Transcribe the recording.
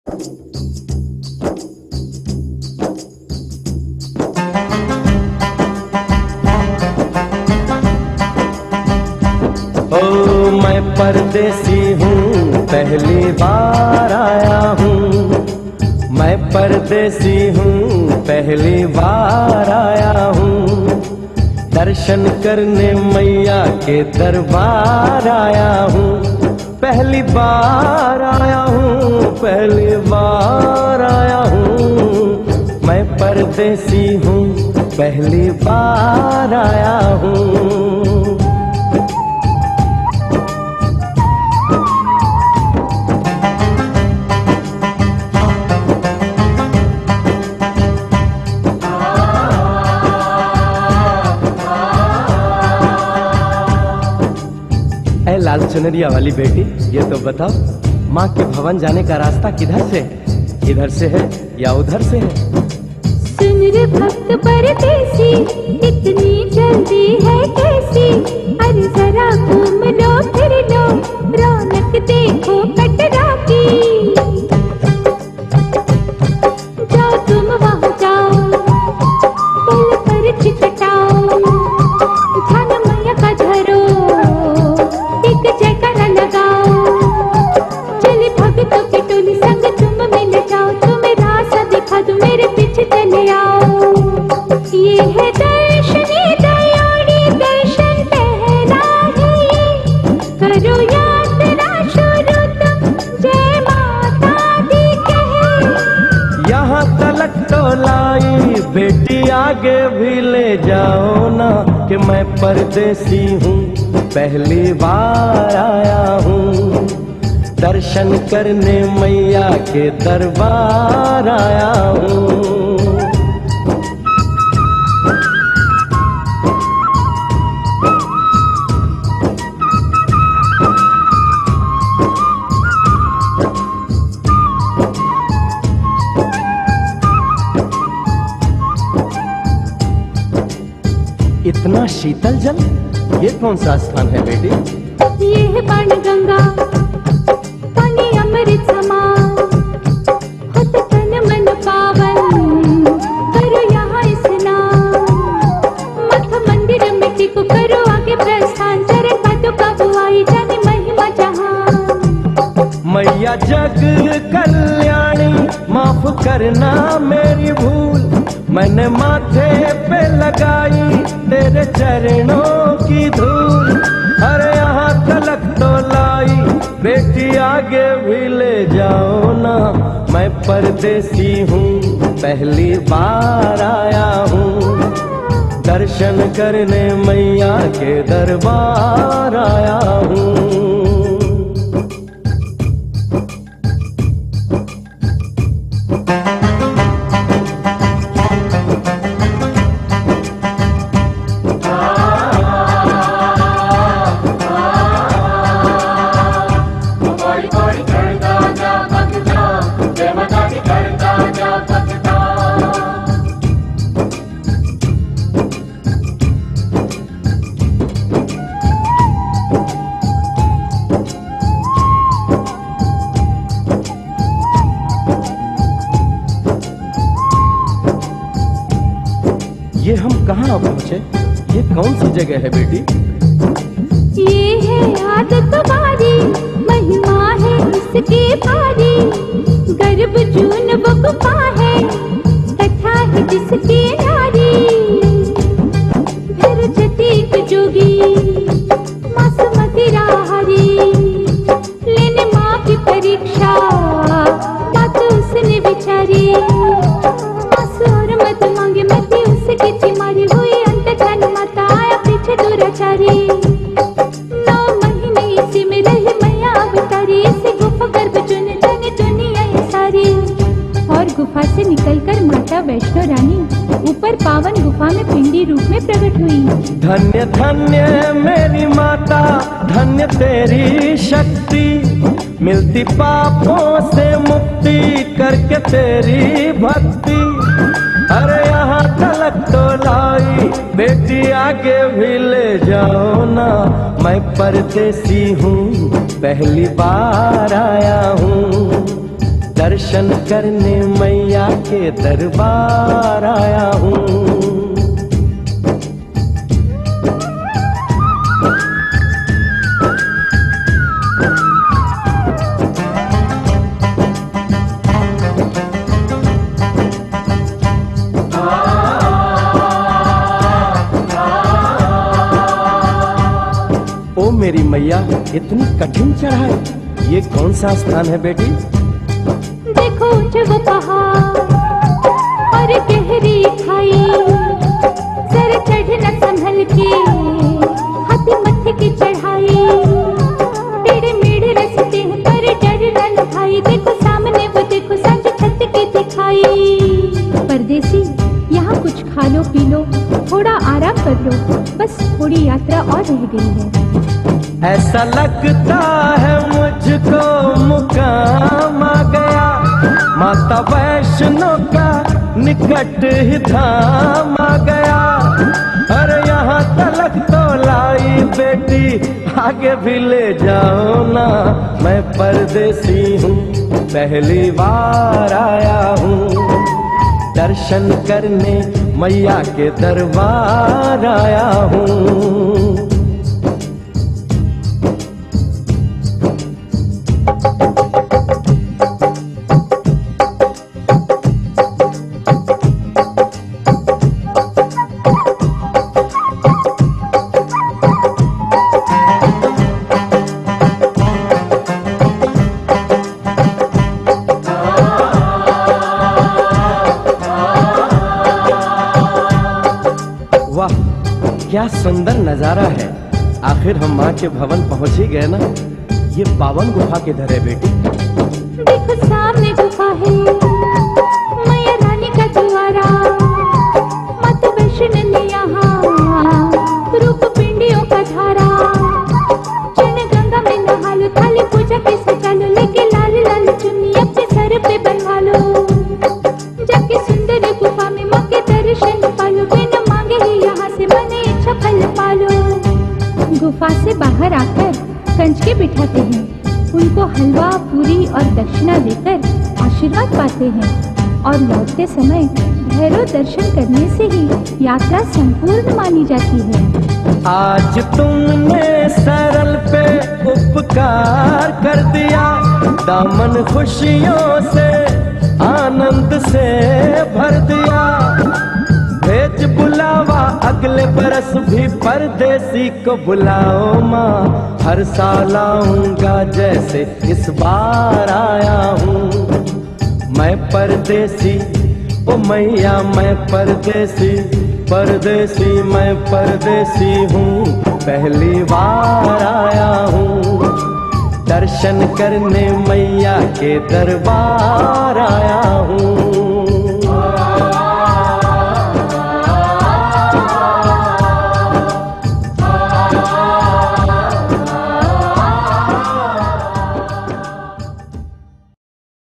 ओ मैं परदेसी हूँ, पहली बार आया हूँ। मैं परदेसी हूँ, पहली बार आया हूँ। दर्शन करने मैया के दरबार आया हूँ। पहली बार आया हूँ, पहली बार आया हूँ। मैं परदेसी हूँ, पहली बार आया हूँ। लाल चुनरिया वाली बेटी, ये तो बताओ, माँ के भवन जाने का रास्ता किधर से है? इधर से है या उधर से है? सुन रे भक्त परदेसी, इतनी जल्दी है कैसी? अरे जरा घूम लो फिर लो, रौनक देखो कटरा की। जाओ तुम वहाँ जाओ, पल पर चिकटाओ, ध्यान मैया का धरो, जयकारा लगाओ। चले भक्तों की टोली संग तुम मिल जाओ, तुम्हें रास्ता दिखा दूं, मेरे पीछे चले आओ। ये है दर्शनी दयाड़ी, दर्शन पहला है ये, करो यात्रा शुरू तुम, जय माता दी कहे। यहाँ तलक तो लाई बेटी, आगे भी ले जाओ ना, कि मैं परदेसी हूँ, पहली बार आया हूँ। दर्शन करने मैया के दरबार आया हूँ। इतना शीतल जल, ये कौन सा स्थान है बेटी? ये है पानी गंगा, पानी अमृत समान, होत तन मन पावन, करो यहाँ स्नान। मठ मंदिर में टिको, करो आगे प्रस्थान, चरण पादुका बुआई, जाने महिमा जहान। मैया जग कल्याणी, माफ करना मेरी भूल, मैंने माथे पे लगाई तेरे चरणों की धूल। अरे यहाँ तलक तो लाई बेटी, आगे भी ले जाओ ना, मैं परदेसी हूँ, पहली बार आया हूँ। दर्शन करने मैया के दरबार आया हूँ। ये हम कहाँ पहुँचे? ये कौन सी जगह है बेटी? ये है आदत तुम्हारी, महिमा है इसकी भारी, गर्भ जून वो गुफा है, कथा है जिसकी नारी। फिर जतीक जोगी मासुमती राहरी, लेने माँ की परीक्षा, बात उसने विचारी। मासु और मत मांगे मती, उसकी चिमारी हुई अंत धन माता, आया पीछे दुराचारी। 9 महीने इसी में रही मैया अवतारी, इसी गुफा गर्भ चुन जाने दुनिया ये सारी। और गुफा से निकलकर माता वैष्णो रानी ऊपर पावन गुफा में पिंडी रूप में प्रकट हुई। धन्य धन्य मेरी माता, धन्य तेरी शक्ति, मिलती पापों से मुक्ति करके तेरी भक्ति। अरे यहाँ तलक तो लाई बेटी, आगे भी ले जाओ ना, मैं परदेसी हूँ, पहली बार आया हूँ। दर्शन करने मैया के दरबार आया हूँ। ओ मेरी मैया, इतनी कठिन चढ़ाई, ये कौन सा स्थान है बेटी? देखो वो पहाड़ और गहरी खाई, जरा चढ़ना संभल के, हाथी मत्थे की चढ़ाई, टेढ़े मेढ़े रास्ते हैं पर डर न भाई, देखो सामने वो देखो सांझ छत की दिखाई। परदेसी यहाँ कुछ खा लो पी लो, थोड़ा आराम कर लो, बस थोड़ी यात्रा और रह गई है। ऐसा लगता है मुझको मुकाम आ गया, माता वैष्णो का निकट ही धाम आ गया। अरे यहाँ तलक तो लाई बेटी, आगे भी ले जाओ ना, मैं परदेसी हूँ, पहली बार आया हूँ, दर्शन करने मैया के दरबार आया हूँ। वाह, क्या सुंदर नजारा है। आखिर हम माँ के भवन पहुंच ही गए ना। ये पावन गुफा किधर है बेटी? देखो सामने गुफा है, मैया रानी का द्वारा, माता वैष्णो ने यहाँ रूप पिंडियों का धारा। चरण गंगा में नहा लो, थाली पूजा के सजा लो, लेके लाल लाल चुन्नी अपने सर पे बनवा लो, जाके सुंदर गुफा में माँ के दर्शन पालो, बिना मांगे ही यहाँ से मने इच्छा फल पालो। गुफा से बाहर आकर कंचके बिठाते हैं, उनको हलवा पूरी और दक्षिणा देकर आशीर्वाद पाते हैं, और लौटते समय भैरव दर्शन करने से ही यात्रा संपूर्ण मानी जाती है। आज तुमने सरल पे उपकार कर दिया, दामन खुशियों से आनंद से भर दिया। भेज बुलावा अगले बरस भी परदेसी को बुलाओ माँ, हर साल आऊंगा जैसे इस बार आया हूँ। मैं परदेसी ओ मैया, मैं परदेसी, परदेसी मैं परदेसी हूँ, पहली बार आया हूँ, दर्शन करने मैया के दरबार आया